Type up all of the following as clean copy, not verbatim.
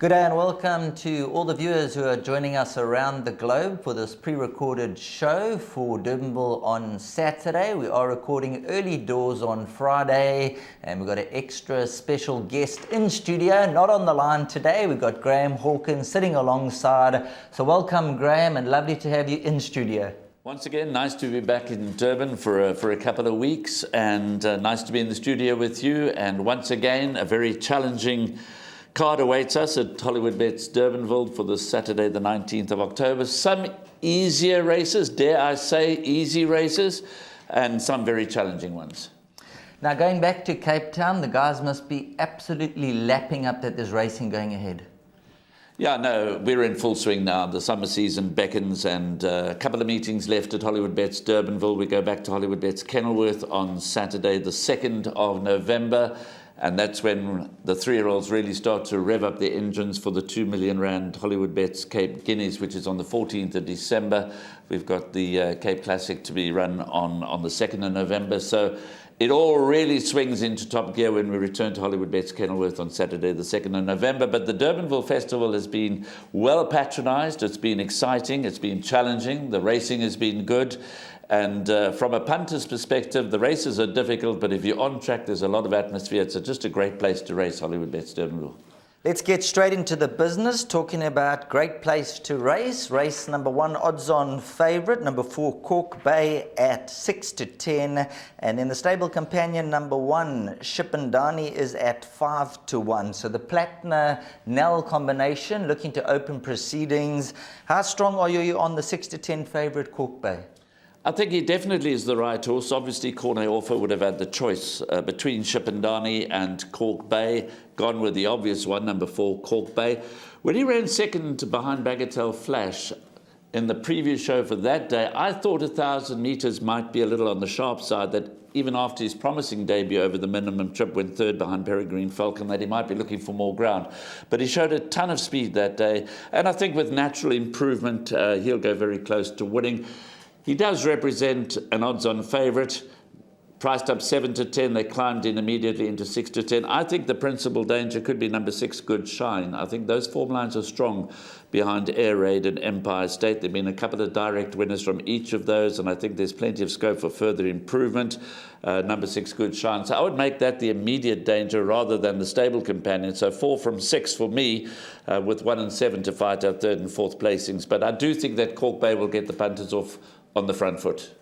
Good day and welcome to all the viewers who are joining us around the globe for this pre-recorded show for Durbanville on Saturday. We are recording early doors on Friday and we've got an extra special guest in studio, not on the line today. We've got Graham Hawkins sitting alongside. So welcome Graham, and lovely to have you in studio. Once again, nice to be back in Durban for a couple of weeks, and nice to be in the studio with you. And once again, a very challenging card awaits us at Hollywoodbets Durbanville for this Saturday, the 19th of October. Some easier races, dare I say, easy races, and some very challenging ones. Now, going back to Cape Town, the guys must be absolutely lapping up that there's racing going ahead. Yeah, no, we're in full swing now. The summer season beckons, and a couple of meetings left at Hollywoodbets Durbanville. We go back to Hollywoodbets Kenilworth on Saturday, the 2nd of November. And that's when the three-year-olds really start to rev up their engines for the R2 million Hollywoodbets Cape Guineas, which is on the 14th of December. We've got the Cape Classic to be run on the 2nd of November. So it all really swings into top gear when we return to Hollywoodbets Kenilworth on Saturday, the 2nd of November. But the Durbanville Festival has been well patronised. It's been exciting. It's been challenging. The racing has been good. And from a punter's perspective, the races are difficult, but if you're on track, there's a lot of atmosphere. It's just a great place to race, Hollywoodbets Durbanville. Let's get straight into the business, talking about great place to race. Race number 1, odds-on favourite. Number 4, Cork Bay at 6-10. And then the stable companion, number 1, Shipendani, is at 5-1. So the Platina-Nell combination looking to open proceedings. How strong are you on the 6-10 favourite Cork Bay? I think he definitely is the right horse. Obviously, Corne Orfer would have had the choice between Shipendani and Cork Bay. Gone with the obvious one, number 4, Cork Bay. When he ran second behind Bagatelle Flash in the preview show for that day, I thought 1,000 metres might be a little on the sharp side, that even after his promising debut over the minimum trip, went third behind Peregrine Falcon, that he might be looking for more ground. But he showed a ton of speed that day, and I think with natural improvement, he'll go very close to winning. He does represent an odds-on favourite. Priced up 7-10, they climbed in immediately into 6-10. I think the principal danger could be number 6, Good Shine. I think those form lines are strong behind Air Raid and Empire State. There have been a couple of direct winners from each of those, and I think there's plenty of scope for further improvement. Number 6, Good Shine. So I would make that the immediate danger rather than the stable companion. So 4 from 6 for me, with 1 and 7 to fight out 3rd and 4th placings. But I do think that Cork Bay will get the punters off on the front foot.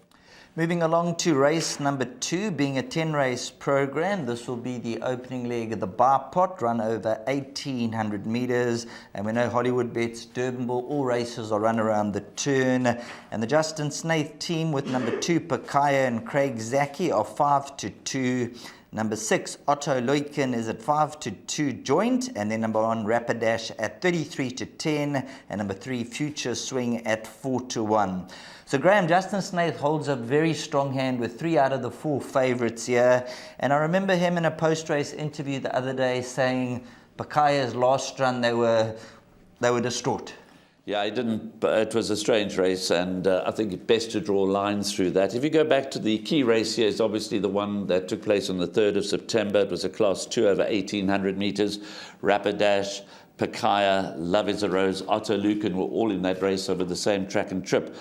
Moving along to race number 2, being a 10-race program. This will be the opening leg of the bar pot, run over 1,800 metres. And we know Hollywoodbets Durbanville, all races are run around the turn. And the Justin Snaith team with number 2, Pakaya and Craig Zaki, are 5-2. Number 6, Otto Loiken, is at 5-2 joint, and then number 1, Rapidash, at 33-10, and number 3, Future Swing, at 4-1. So Graham, Justin Snaith holds a very strong hand with 3 out of the 4 favourites here, and I remember him in a post-race interview the other day saying Pakaya's last run, they were distraught. Yeah, it was a strange race, and I think it's best to draw lines through that. If you go back to the key race here, is obviously the one that took place on the 3rd of September. It was a Class 2 over 1,800 metres. Rapidash, Pakaya, Love is a Rose, Otto Lucan were all in that race over the same track and trip.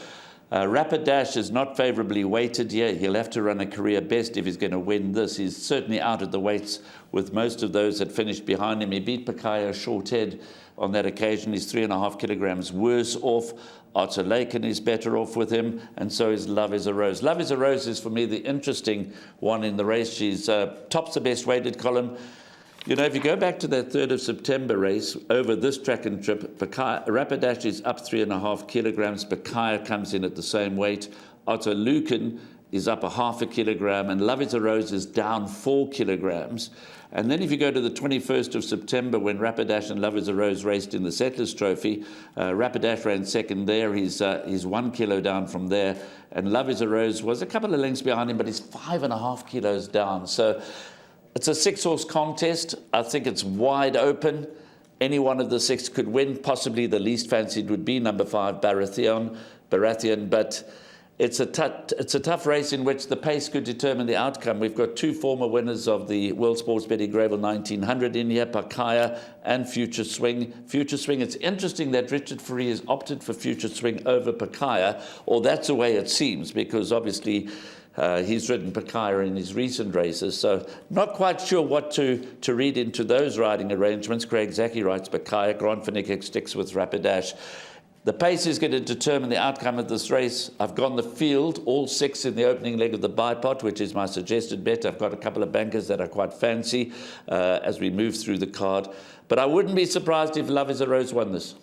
Rapidash is not favourably weighted here. He'll have to run a career best if he's going to win this. He's certainly out at the weights with most of those that finished behind him. He beat Pakaya short head on that occasion. He's 3.5 kilograms worse off. Otto Laken is better off with him, and so is Love is a Rose. Love is a Rose is, for me, the interesting one in the race. She's tops the best weighted column. You know, if you go back to that 3rd of September race, over this track and trip, Rapidash is up 3.5 kilograms. Pakaya comes in at the same weight. Otto Lucan is up 0.5 kilogram, and Love is a Rose is down 4 kilograms. And then if you go to the 21st of September, when Rapidash and Love is a Rose raced in the Settlers Trophy, Rapidash ran second there. He's 1 kilo down from there. And Love is a Rose was a couple of lengths behind him, but he's 5.5 kilos down. So it's a 6-horse contest. I think it's wide open. Any one of the 6 could win. Possibly the least fancied would be number 5, Baratheon. But it's a tough race in which the pace could determine the outcome. We've got two former winners of the World Sports Betting Greyville 1900 in here, Pakaya and Future Swing. Future Swing, it's interesting that Richard Fourie has opted for Future Swing over Pakaya, or that's the way it seems, because obviously he's ridden Pakaya in his recent races, so not quite sure what to read into those riding arrangements. Craig Zaki writes Pakaya, Grant van Niekerk sticks with Rapidash. The pace is going to determine the outcome of this race. I've gone the field, all 6 in the opening leg of the bipod, which is my suggested bet. I've got a couple of bankers that I quite fancy as we move through the card. But I wouldn't be surprised if Love is a Rose won this.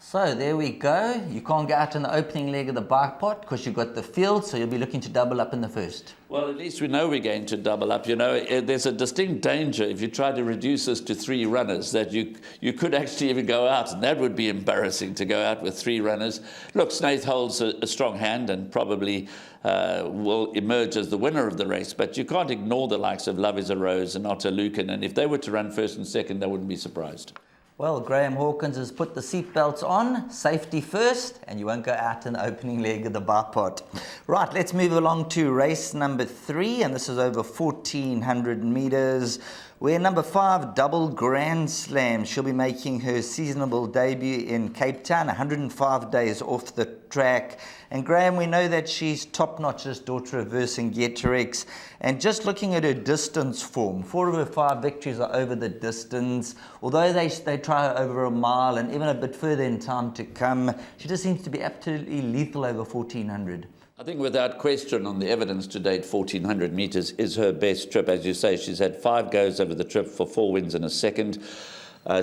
So there we go. You can't go out in the opening leg of the bike pot because you've got the field, so you'll be looking to double up in the first. Well, at least we know we're going to double up. You know, there's a distinct danger if you try to reduce this to 3 runners that you could actually even go out, and that would be embarrassing to go out with 3 runners. Look, Snaith holds a strong hand and probably will emerge as the winner of the race, but you can't ignore the likes of Love is a Rose and Otto Lucan, and if they were to run first and second, I wouldn't be surprised. Well, Graham Hawkins has put the seatbelts on, safety first, and you won't go out in the opening leg of the bipod. Right, let's move along to race number 3, and this is over 1,400 meters, where number 5, Double Grand Slam, she'll be making her seasonable debut in Cape Town, 105 days off the track. And Graham, we know that she's top-notch, this daughter of Vercingetorix. And just looking at her distance form, 4 of her 5 victories are over the distance. Although they try her over a mile and even a bit further in time to come, she just seems to be absolutely lethal over 1,400. I think without question on the evidence to date, 1,400 metres is her best trip. As you say, she's had 5 goes over the trip for 4 wins and a second.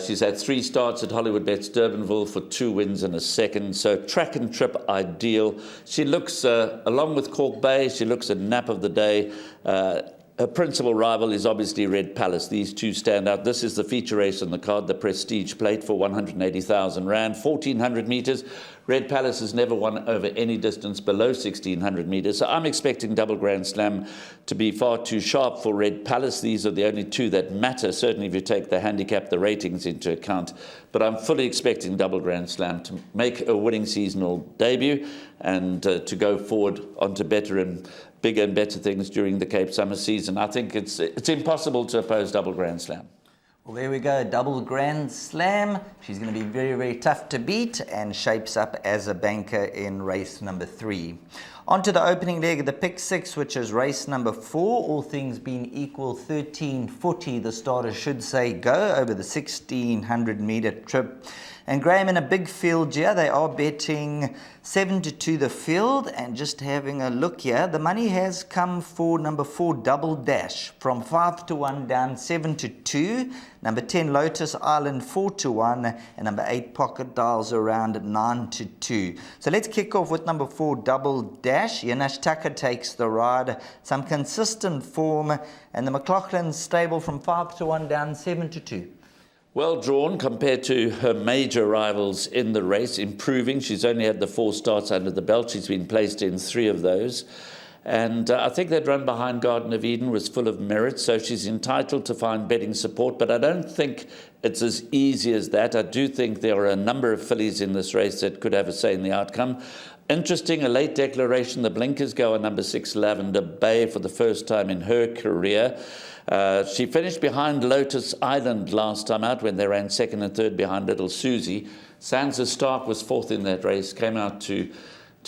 She's had 3 starts at Hollywoodbets Durbanville for 2 wins and a second. So track and trip ideal. She looks, along with Cork Bay, she looks a nap of the day. Her principal rival is obviously Red Palace. These two stand out. This is the feature race on the card, the Prestige Plate for 180,000 Rand, 1,400 metres. Red Palace has never won over any distance below 1,600 metres. So I'm expecting Double Grand Slam to be far too sharp for Red Palace. These are the only 2 that matter, certainly if you take the handicap, the ratings into account. But I'm fully expecting Double Grand Slam to make a winning seasonal debut and to go forward onto bigger and better things during the Cape Summer season. I think it's impossible to oppose Double Grand Slam. Well, there we go, Double Grand Slam. She's going to be very, very tough to beat and shapes up as a banker in race number 3. On to the opening leg of the Pick 6, which is race number 4. All things being equal, 1340, the starter should say go over the 1,600 meter trip. And Graham, in a big field here, they are betting 7-2 the field. And just having a look here, the money has come for number 4, Double Dash, from 5-1 down 7-2. Number 10, Lotus Island, 4-1. And number 8, Pocket Dials, around 9-2. So let's kick off with number 4, Double Dash. Yanash Tucker takes the ride. Some consistent form. And the McLaughlin stable from 5-1 down 7-2. Well drawn compared to her major rivals in the race, improving. She's only had the 4 starts under the belt. She's been placed in 3 of those. And I think that run behind Garden of Eden was full of merit, so she's entitled to find betting support. But I don't think it's as easy as that. I do think there are a number of fillies in this race that could have a say in the outcome. Interesting, a late declaration. The blinkers go on number 6, Lavender Bay, for the first time in her career. She finished behind Lotus Island last time out when they ran 2nd and 3rd behind Little Susie. Sansa Stark was 4th in that race, came out to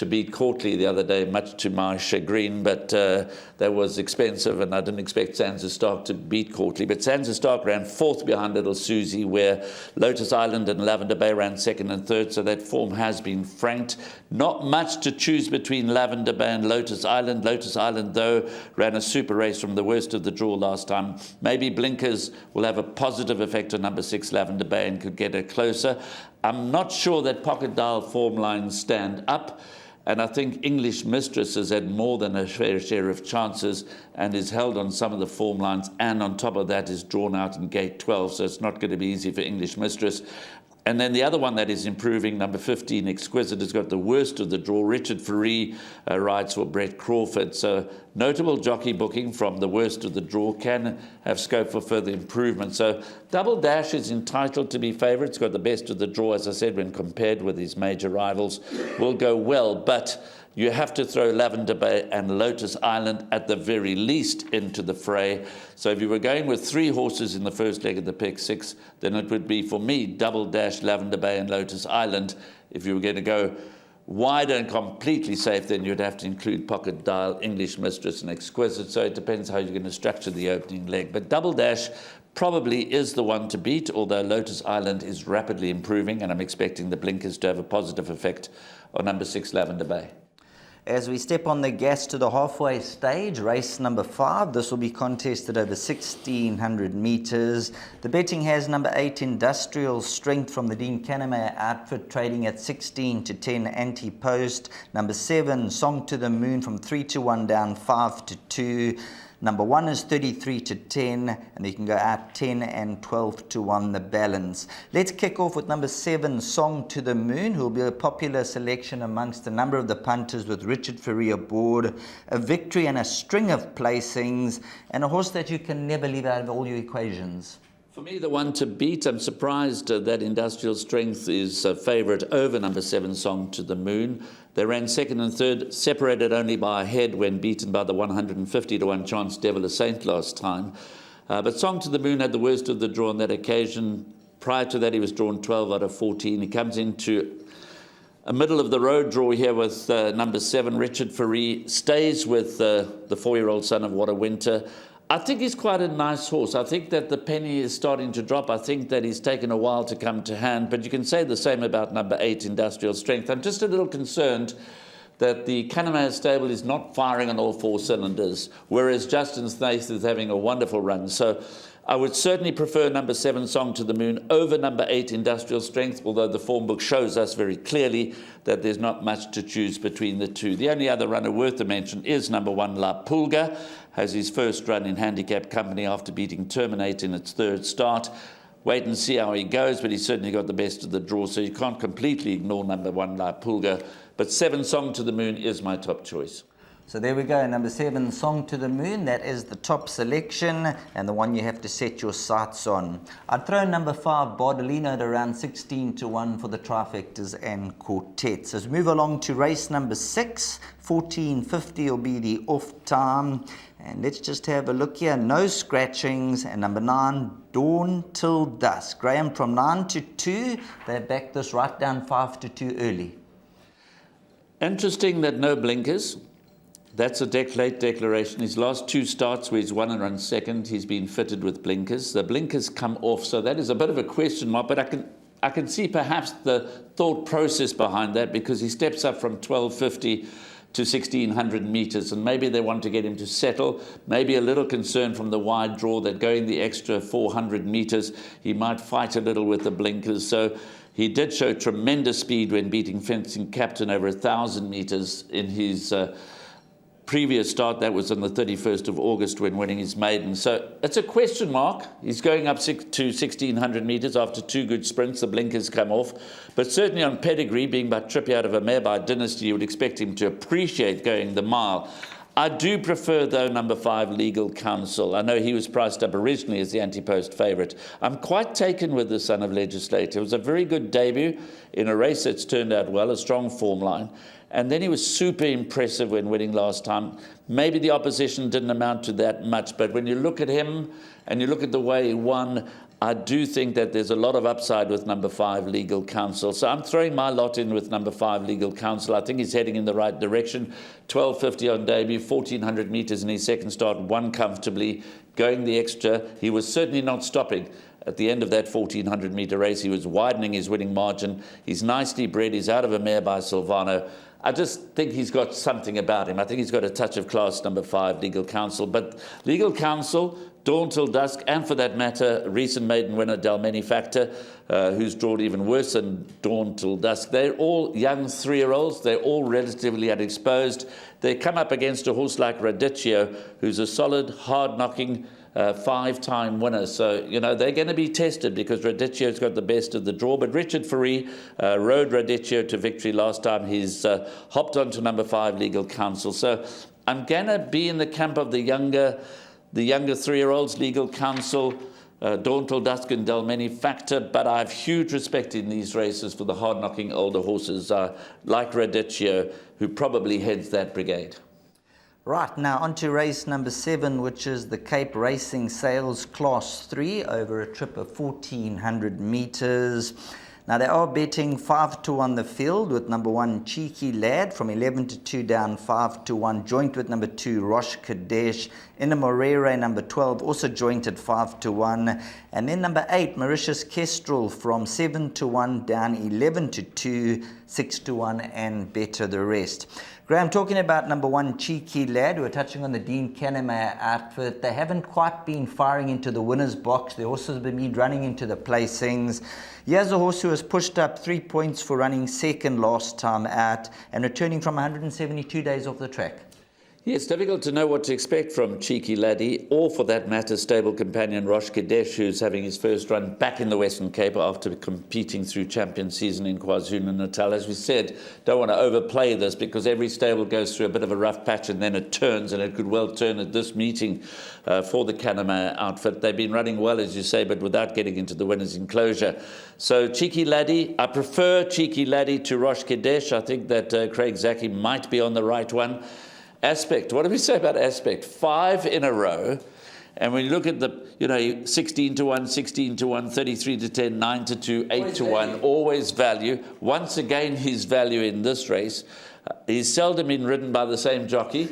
beat Courtly the other day, much to my chagrin, but that was expensive, and I didn't expect Sansa Stark to beat Courtly. But Sansa Stark ran 4th behind Little Susie, where Lotus Island and Lavender Bay ran 2nd and 3rd, so that form has been franked. Not much to choose between Lavender Bay and Lotus Island. Lotus Island, though, ran a super race from the worst of the draw last time. Maybe blinkers will have a positive effect on number 6, Lavender Bay, and could get her closer. I'm not sure that Pocket Dial form lines stand up. And I think English Mistress has had more than a fair share of chances and is held on some of the form lines, and on top of that is drawn out in gate 12, so it's not going to be easy for English Mistress. And then the other one that is improving, number 15, Exquisite, has got the worst of the draw. Richard Fourie rides for Brett Crawford, so notable jockey booking from the worst of the draw, can have scope for further improvement. So Double Dash is entitled to be favourite. It's got the best of the draw, as I said, when compared with his major rivals. Will go well, but you have to throw Lavender Bay and Lotus Island at the very least into the fray. So if you were going with 3 horses in the first leg of the pick 6, then it would be, for me, Double Dash, Lavender Bay and Lotus Island. If you were going to go wider and completely safe, then you'd have to include Pocket Dial, English Mistress and Exquisite. So it depends how you're going to structure the opening leg. But Double Dash probably is the one to beat, although Lotus Island is rapidly improving, and I'm expecting the blinkers to have a positive effect on number 6, Lavender Bay. As we step on the gas to the halfway stage, race number 5, this will be contested over 1,600 metres. The betting has number 8, Industrial Strength from the Dean Cannemeyer outfit, trading at 16 to 10 anti-post. Number 7, Song to the Moon from 3 to 1 down 5 to 2. Number 1 is 33 to 10, and you can go out 10 and 12 to 1 the balance. Let's kick off with number 7, Song to the Moon, who will be a popular selection amongst a number of the punters, with Richard Ferrier aboard, a victory and a string of placings, and a horse that you can never leave out of all your equations. For me, the one to beat, I'm surprised that Industrial Strength is a favourite over number 7, Song to the Moon. They ran second and third, separated only by a head when beaten by the 150 to 1 chance Devil a Saint last time. But Song to the Moon had the worst of the draw on that occasion. Prior to that, he was drawn 12 out of 14. He comes into a middle-of-the-road draw here with number 7, Richard Ferrier. Stays with the 4-year-old son of What a Winter. I think he's quite a nice horse. I think that the penny is starting to drop. I think that he's taken a while to come to hand, but you can say the same about number 8, Industrial Strength. I'm just a little concerned that the Cannemeyer stable is not firing on all 4 cylinders, whereas Justin Snaith is having a wonderful run. So I would certainly prefer number 7, Song to the Moon, over number 8, Industrial Strength, although the form book shows us very clearly that there's not much to choose between the two. The only other runner worth a mention is number 1, La Pulga, has his first run in handicap company after beating Terminate in its 3rd start. Wait and see how he goes, but he's certainly got the best of the draw, so you can't completely ignore number 1, La Pulga. But 7, Song to the Moon is my top choice. So there we go, number 7, Song to the Moon. That is the top selection and the one you have to set your sights on. I'd throw number 5, Bardolino, at around 16 to 1 for the trifectas and quartets. As we move along to race number 6, 14.50 will be the off time. And let's just have a look here. No scratchings. And number 9, Dawn Till Dusk. Graham, from 9 to 2, they backed this right down 5 to 2 early. Interesting that no blinkers. That's a late declaration. His last 2 starts where he's won and run second, he's been fitted with blinkers. The blinkers come off, so that is a bit of a question mark, but I can see perhaps the thought process behind that, because he steps up from 12.50 to 1,600 metres, and maybe they want to get him to settle. Maybe a little concern from the wide draw that going the extra 400 metres, he might fight a little with the blinkers. So he did show tremendous speed when beating Fencing Captain over 1,000 metres in his previous start. That was on the 31st of August when winning his maiden. So it's a question mark. He's going up to 1,600 metres after 2 good sprints. The blinkers come off. But certainly on pedigree, being by Trippy out of a mare by Dynasty, you would expect him to appreciate going the mile. I do prefer, though, number 5, Legal Counsel. I know he was priced up originally as the anti-post favourite. I'm quite taken with the Son of Legislator. It was a very good debut in a race that's turned out well, a strong form line. And then he was super impressive when winning last time. Maybe the opposition didn't amount to that much, but when you look at him and you look at the way he won, I do think that there's a lot of upside with number 5, Legal Counsel. So I'm throwing my lot in with number 5, Legal Counsel. I think he's heading in the right direction. 12.50 on debut, 1,400 metres in his second start, won comfortably, going the extra. He was certainly not stopping. At the end of that 1,400 metre race, he was widening his winning margin. He's nicely bred. He's out of a mare by Silvano. I just think he's got something about him. I think he's got a touch of class, number 5, Legal Counsel. But Legal Counsel, Dawn Till Dusk, and for that matter, recent maiden winner Dalmeny Factor, who's drawn even worse than Dawn Till Dusk. They're all young 3-year-olds. They're all relatively unexposed. They come up against a horse like Radicchio, who's a solid, hard-knocking 5-time winner. So, you know, they're going to be tested because Radicchio's got the best of the draw. But Richard Ferrier rode Radicchio to victory last time. He's hopped on to number 5, Legal Counsel. So I'm going to be in the camp of the younger 3-year-olds, Legal Counsel, Dawn Till Dusk and Delmeni Factor, but I have huge respect in these races for the hard-knocking older horses like Radicchio, who probably heads that brigade. Right, now on to race number 7, which is the Cape Racing Sales Class 3 over a trip of 1,400 meters. Now they are betting 5-1 the field with number 1 Cheeky Lad from 11-2 down 5-1, joint with number 2 Rosh Kadesh. In a Morere number 12 also joint at 5-1, and then number 8 Mauritius Kestrel from 7-1 down 11-2, 6-1, and better the rest. Graham, talking about number 1 Cheeky Lad, we were touching on the Dean Kennemeyer outfit. They haven't quite been firing into the winner's box. They also have been running into the placings. Here's a horse who was pushed up 3 points for running second last time out and returning from 172 days off the track. Yeah, it's difficult to know what to expect from Cheeky Laddie, or for that matter, stable companion Rosh Kadesh, who's having his first run back in the Western Cape after competing through champion season in KwaZulu-Natal. As we said, don't want to overplay this because every stable goes through a bit of a rough patch and then it turns, and it could well turn at this meeting for the Kennemeyer outfit. They've been running well, as you say, but without getting into the winner's enclosure. So Cheeky Laddie, I prefer Cheeky Laddie to Rosh Kadesh. I think that Craig Zaki might be on the right one. Aspect, what do we say about Aspect? 5 in a row. And when you look at the, 16-1, 16-1, 33-10, 9-2, 8-1, always value. Once again, his value in this race. He's seldom been ridden by the same jockey.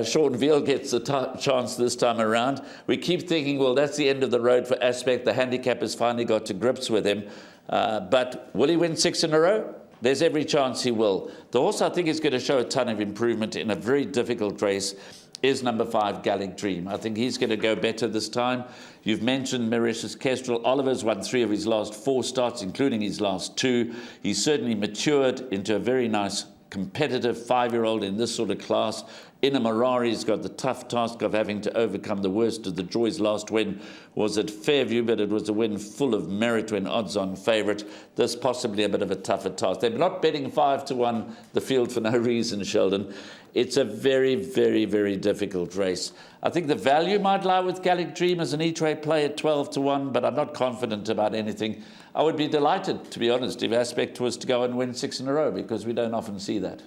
Sean Veal gets the chance this time around. We keep thinking, well, that's the end of the road for Aspect. The handicap has finally got to grips with him. But will he win 6 in a row? There's every chance he will. The horse I think is going to show a ton of improvement in a very difficult race is number 5, Gallic Dream. I think he's going to go better this time. You've mentioned Mauritius Kestrel. Oliver's won 3 of his last 4 starts, including his last 2. He's certainly matured into a very nice competitive 5-year-old in this sort of class. Ina Marari's got the tough task of having to overcome the worst of the joys. Last win was at Fairview, but it was a win full of merit when odds-on favourite. This possibly a bit of a tougher task. They're not betting 5-1 the field for no reason, Sheldon. It's a very, very, very difficult race. I think the value might lie with Gallic Dream as an each-way play at 12-1, but I'm not confident about anything. I would be delighted, to be honest, if Aspect was to go and win 6 in a row, because we don't often see that.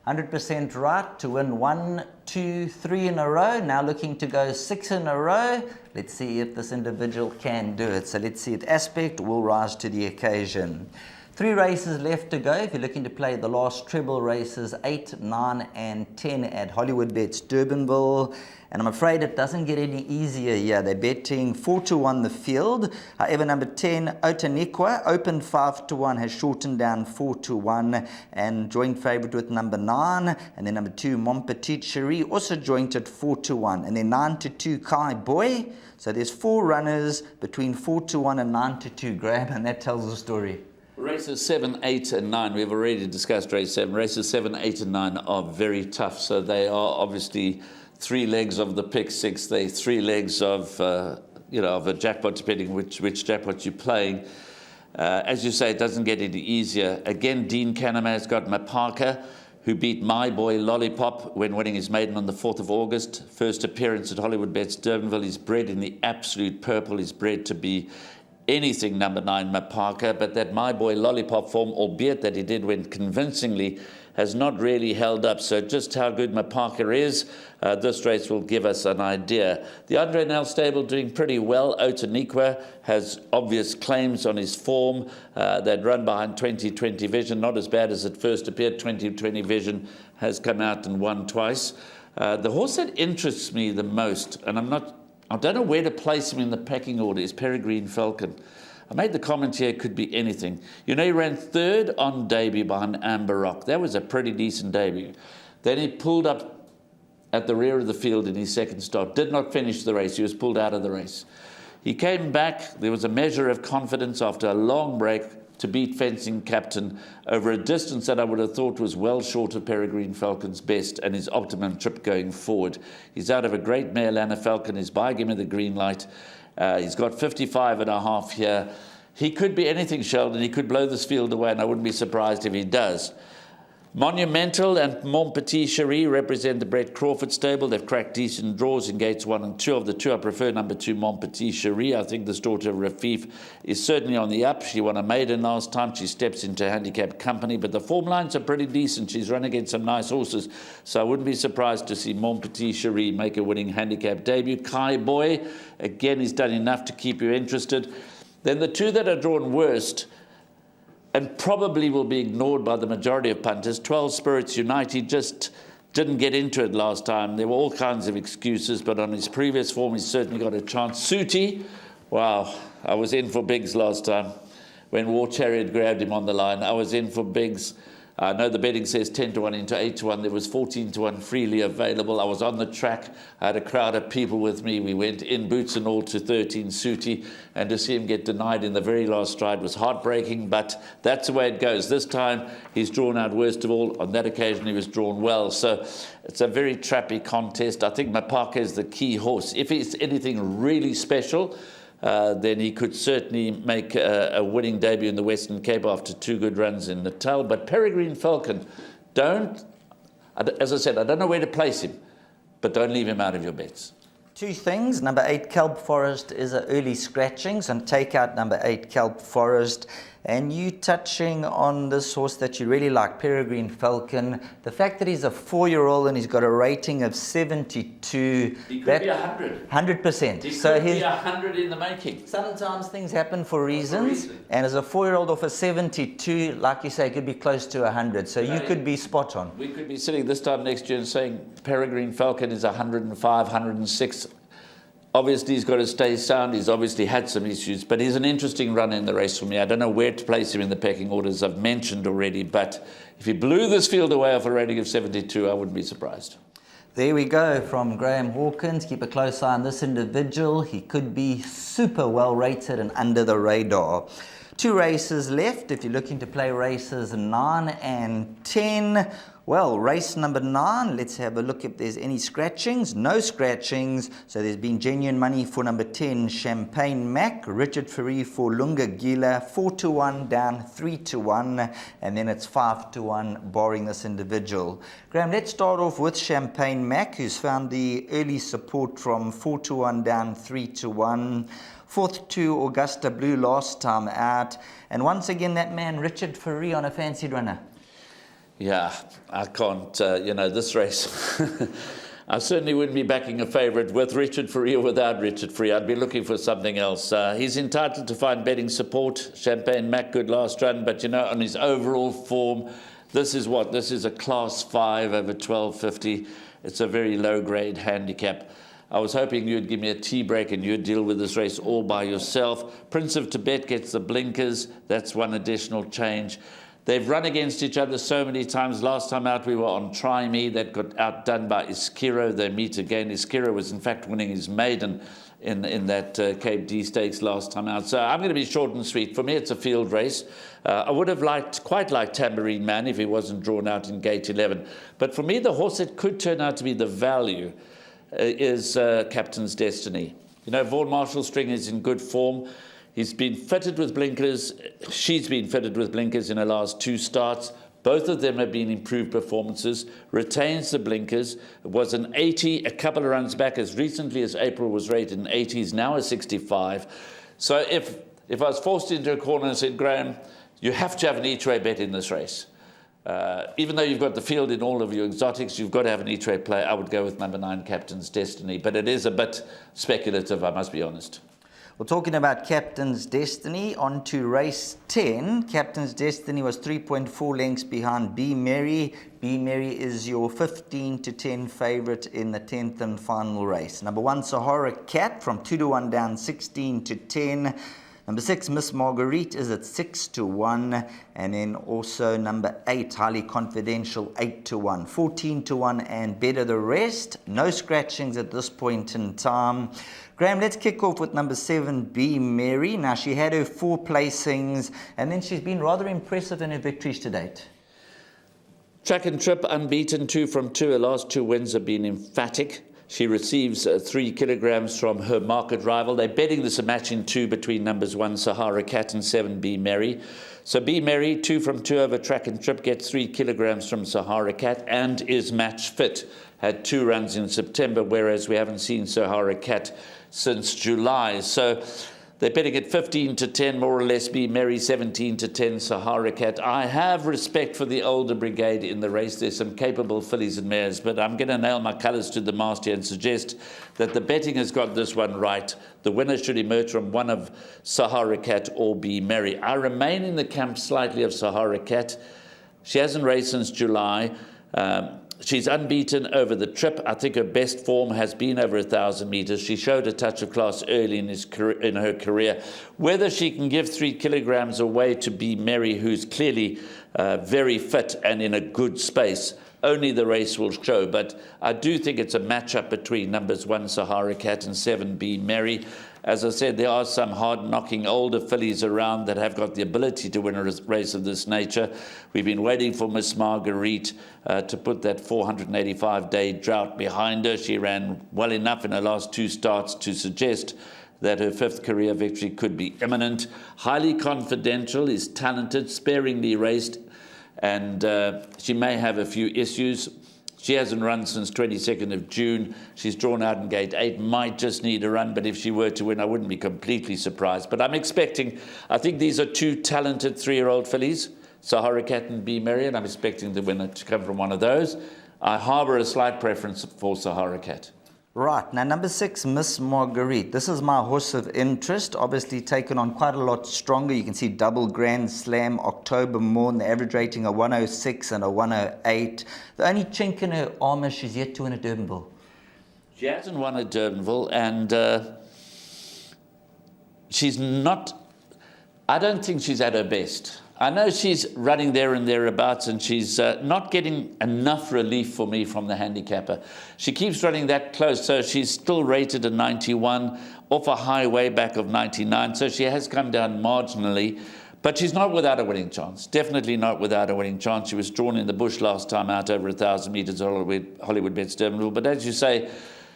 100% right to win 1, 2, 3 in a row. Now looking to go 6 in a row. Let's see if this individual can do it. So let's see if Aspect will rise to the occasion. 3 races left to go. If you're looking to play the last treble races, 8, 9, and 10 at Hollywoodbets Durbanville. And I'm afraid it doesn't get any easier here. They're betting 4-1 the field. However, number 10, Otaniqua, opened 5-1, has shortened down 4-1, and joint favourite with number 9. And then number 2, Mon Petit Cherie, also joint at 4-1. And then 9-2, Kai Boy. So there's 4 runners between 4-1 and 9-2, Graham, and that tells the story. Races 7, 8, and 9, we've already discussed race 7. Races 7, 8, and 9 are very tough. So they are obviously 3 legs of the pick 6. They're 3 legs of, of a jackpot, depending which jackpot you're playing. As you say, it doesn't get any easier. Again, Dean Canamaz's got Mapaka, who beat My Boy Lollipop when winning his maiden on the 4th of August. First appearance at Hollywoodbets Durbanville. He's bred in the absolute purple. He's bred to be anything number 9 Mapaka, but that My Boy Lollipop form, albeit that he did win convincingly, has not really held up. So just how good Mapaka is, this race will give us an idea. The Andre Nel stable doing pretty well. Otaniqua has obvious claims on his form. They'd run behind 2020 Vision, not as bad as it first appeared. 2020 Vision has come out and won twice. The horse that interests me the most, and I don't know where to place him in the pecking order, is Peregrine Falcon. I made the comment here, it could be anything. He ran 3rd on debut behind Amber Rock. That was a pretty decent debut. Then he pulled up at the rear of the field in his second start. Did not finish the race. He was pulled out of the race. He came back. There was a measure of confidence after a long break to beat Fencing Captain over a distance that I would have thought was well short of Peregrine Falcon's best and his optimum trip going forward. He's out of a great mare, Lana Falcon. His buy, give me the green light. He's got 55.5 here. He could be anything, Sheldon. He could blow this field away, and I wouldn't be surprised if he does. Monumental and Mon Petit Cherie represent the Brett Crawford stable. They've cracked decent draws in gates 1 and 2. Of the two, I prefer number 2, Mon Petit Cherie. I think this daughter of Rafif is certainly on the up. She won a maiden last time. She steps into handicap company, but the form lines are pretty decent. She's run against some nice horses, so I wouldn't be surprised to see Mon Petit Cherie make a winning handicap debut. Kai Boy, again, he's done enough to keep you interested. Then the two that are drawn worst, and probably will be ignored by the majority of punters, 12 Spirits United just didn't get into it last time. There were all kinds of excuses, but on his previous form, he's certainly got a chance. Suti, wow, I was in for bigs last time when War Chariot grabbed him on the line. I was in for bigs. I know the betting says 10 to 1 into 8 to 1. There was 14 to 1 freely available. I was on the track. I had a crowd of people with me. We went in boots and all to 13 Suti, and to see him get denied in the very last stride was heartbreaking, but that's the way it goes. This time, he's drawn out worst of all. On that occasion, he was drawn well. So it's a very trappy contest. I think Mapaka is the key horse. If it's anything really special, then he could certainly make a winning debut in the Western Cape after 2 good runs in Natal. But Peregrine Falcon, as I said, I don't know where to place him, but don't leave him out of your bets. 2 things. Number 8, Kelp Forest, is an early scratching, so take out number 8, Kelp Forest. And you touching on this horse that you really like, Peregrine Falcon. The fact that he's a 4-year-old and he's got a rating of 72. He could be 100. 100%. He could be 100 in the making. Sometimes things happen for reasons. And as a 4-year-old off a 72, like you say, it could be close to 100. So you could be spot on. We could be sitting this time next year and saying Peregrine Falcon is 105, 106. Obviously, he's got to stay sound. He's obviously had some issues, but he's an interesting runner in the race for me. I don't know where to place him in the pecking orders I've mentioned already, but if he blew this field away off a rating of 72, I wouldn't be surprised. There we go from Graham Hawkins. Keep a close eye on this individual. He could be super well rated and under the radar. 2 races left. If you're looking to play races 9 and 10, well, race number 9, let's have a look if there's any scratchings. No scratchings, so there's been genuine money for number 10, Champagne Mac, Richard Ferry for Lunga Gila, 4 to 1 down, 3 to 1, and then it's 5 to 1 barring this individual. Graham, let's start off with Champagne Mac, who's found the early support from 4 to 1 down, 3 to 1. 4th to Augusta Blue last time out, and once again that man Richard Ferry on a fancied runner. Yeah, I can't, this race, I certainly wouldn't be backing a favourite with Richard Ferry or without Richard Ferry. I'd be looking for something else. He's entitled to find betting support. Champagne Mac, good last run, but on his overall form, this is a class 5 over 12.50. It's a very low grade handicap. I was hoping you'd give me a tea break and you'd deal with this race all by yourself. Prince of Tibet gets the blinkers. That's one additional change. They've run against each other so many times. Last time out, we were on Try Me. That got outdone by Iskiro. They meet again. Iskiro was, in fact, winning his maiden in that Cape D Stakes last time out. So I'm going to be short and sweet. For me, it's a field race. I would have quite liked Tambourine Man if he wasn't drawn out in gate 11. But for me, the horse that could turn out to be the value is Captain's Destiny. Vaughan Marshall String is in good form. He's been fitted with blinkers. She's been fitted with blinkers in her last 2 starts. Both of them have been improved performances. Retains the blinkers. It was an 80 a couple of runs back. As recently as April was rated an 80s, now a 65. So if I was forced into a corner and said, Graham, you have to have an each-way bet in this race. Even though you've got the field in all of your exotics, you've got to have an each-way play. I would go with number 9, Captain's Destiny. But it is a bit speculative, I must be honest. Well, talking about Captain's Destiny, on to race 10. Captain's Destiny was 3.4 lengths behind Be Merry. Be Merry is your 15 to 10 favourite in the 10th and final race. Number 1, Sahara Cat, from 2 to 1 down, 16 to 10. Number 6, Miss Marguerite, is at 6 to 1. And then also number 8, Highly Confidential, 8 to 1. 14 to 1 and Better the Rest. No scratchings at this point in time. Graham, let's kick off with number 7, Be Merry. Now, she had her 4 placings, and then she's been rather impressive in her victories to date. Track and Trip, unbeaten, 2 from 2. Her last 2 wins have been emphatic. She receives 3 kilograms from her market rival. They're betting this a match in 2 between numbers 1 Sahara Cat and 7 Be Merry. So Be Merry, 2 from 2 over track and trip, gets 3 kilograms from Sahara Cat and is match fit. Had 2 runs in September, whereas we haven't seen Sahara Cat since July. So they're betting at 15 to 10, more or less. Be Merry, 17 to 10, Sahara Cat. I have respect for the older brigade in the race. There's some capable fillies and mares, but I'm going to nail my colours to the mast here and suggest that the betting has got this one right. The winner should emerge from one of Sahara Cat or Be Merry. I remain in the camp slightly of Sahara Cat. She hasn't raced since July. She's unbeaten over the trip. I think her best form has been over 1,000 metres. She showed a touch of class early in her career. Whether she can give 3 kilograms away to Be Merry, who's clearly very fit and in a good space, only the race will show. But I do think it's a match-up between numbers 1 Sahara Cat and 7 Be Merry. As I said, there are some hard-knocking older fillies around that have got the ability to win a race of this nature. We've been waiting for Miss Marguerite to put that 485-day drought behind her. She ran well enough in her last 2 starts to suggest that her 5th career victory could be imminent. Highly Confidential is talented, sparingly raced, and she may have a few issues. She hasn't run since 22nd of June. She's drawn out in gate 8, might just need a run, but if she were to win, I wouldn't be completely surprised. But I'm expecting, I think these are 2 talented 3-year-old fillies, Sahara Cat and Be Merry, and I'm expecting the winner to come from one of those. I harbour a slight preference for Sahara Cat. Right, now number 6, Miss Marguerite. This is my horse of interest, obviously taken on quite a lot stronger. You can see double Grand Slam, October Morn, the average rating a 106 and a 108. The only chink in her armour, she's yet to win a Durbanville. She hasn't won a Durbanville, and she's not, I don't think she's at her best. I know she's running there and thereabouts, and she's not getting enough relief for me from the handicapper. She keeps running that close, so she's still rated a 91 off a high way back of 99, so she has come down marginally, but she's not without a winning chance. Definitely not without a winning chance. She was drawn in the bush last time out over 1,000 metres Hollywoodbets Durbanville, but as you say,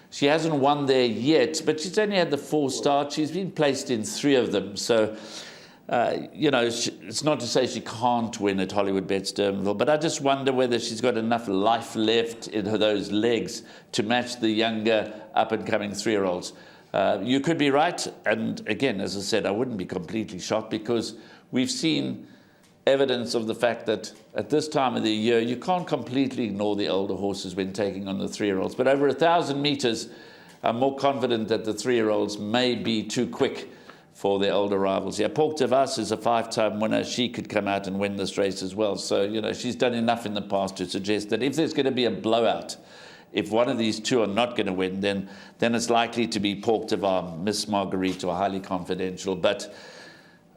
she hasn't won there yet, but she's only had the 4 starts. She's been placed in 3 of them, so you know, it's not to say she can't win at Hollywoodbets Durbanville, but I just wonder whether she's got enough life left in those legs to match the younger, up-and-coming 3-year-olds. You could be right, and again, as I said, I wouldn't be completely shocked because we've seen evidence of the fact that at this time of the year, you can't completely ignore the older horses when taking on the 3-year-olds. But over 1,000 metres, I'm more confident that the 3-year-olds may be too quick for their older rivals. Yeah, Pork Devas is a 5-time winner. She could come out and win this race as well. So, you know, she's done enough in the past to suggest that if there's going to be a blowout, if one of these 2 are not going to win, then it's likely to be Pork Devas, Miss Marguerite, or Highly Confidential. But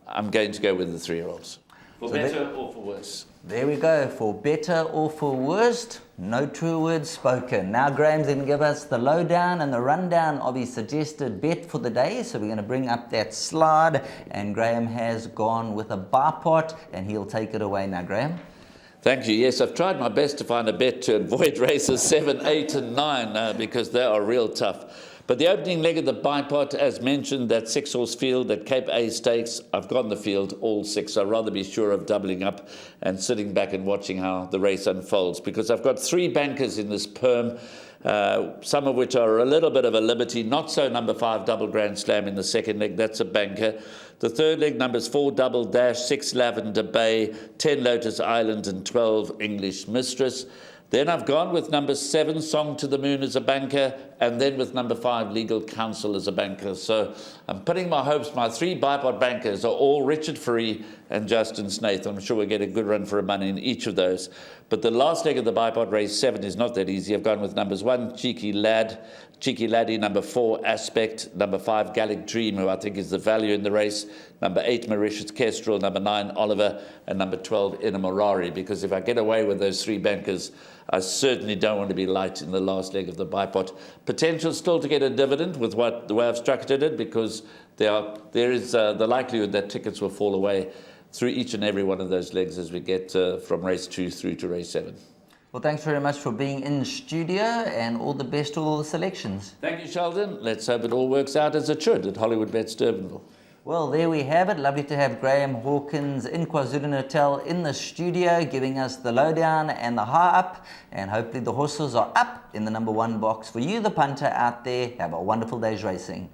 I'm going to go with the 3-year-olds. For better or for worse. There we go. For better or for worst, no true words spoken. Now Graham's going to give us the lowdown and the rundown of his suggested bet for the day. So we're going to bring up that slide, and Graham has gone with a bar pot, and he'll take it away now, Graham. Thank you. Yes, I've tried my best to find a bet to avoid races 7, 8 and 9 because they are real tough. But the opening leg of the bipod, as mentioned, that 6-horse field, that Cape A Stakes, I've gone the field, all 6. I'd rather be sure of doubling up and sitting back and watching how the race unfolds, because I've got 3 bankers in this perm, some of which are a little bit of a liberty. Not so number 5, Double Grand Slam in the second leg. That's a banker. The third leg, numbers 4, Double Dash, 6, Lavender Bay, 10, Lotus Island, and 12, English Mistress. Then I've gone with number 7, Song to the Moon as a banker, and then with number 5, Legal Counsel as a banker. So I'm putting my hopes, my 3 bipod bankers are all Richard Free and Justin Snaith. I'm sure we'll get a good run for money in each of those. But the last leg of the bipod race 7 is not that easy. I've gone with numbers 1, Cheeky Laddie, number 4, Aspect, number 5, Gallic Dream, who I think is the value in the race, number 8, Mauritius Kestrel, number 9, Oliver, and number 12, Inamorari, because if I get away with those 3 bankers, I certainly don't want to be light in the last leg of the bipod. Potential still to get a dividend with the way I've structured it, because there is the likelihood that tickets will fall away through each and every one of those legs as we get from race 2 through to race 7. Well, thanks very much for being in studio, and all the best to all the selections. Thank you, Sheldon. Let's hope it all works out as it should at Hollywoodbets Durbanville. Well, there we have it. Lovely to have Graham Hawkins in KwaZulu-Natal in the studio, giving us the lowdown and the high up. And hopefully the horses are up in the number 1 box for you, the punter out there. Have a wonderful day's racing.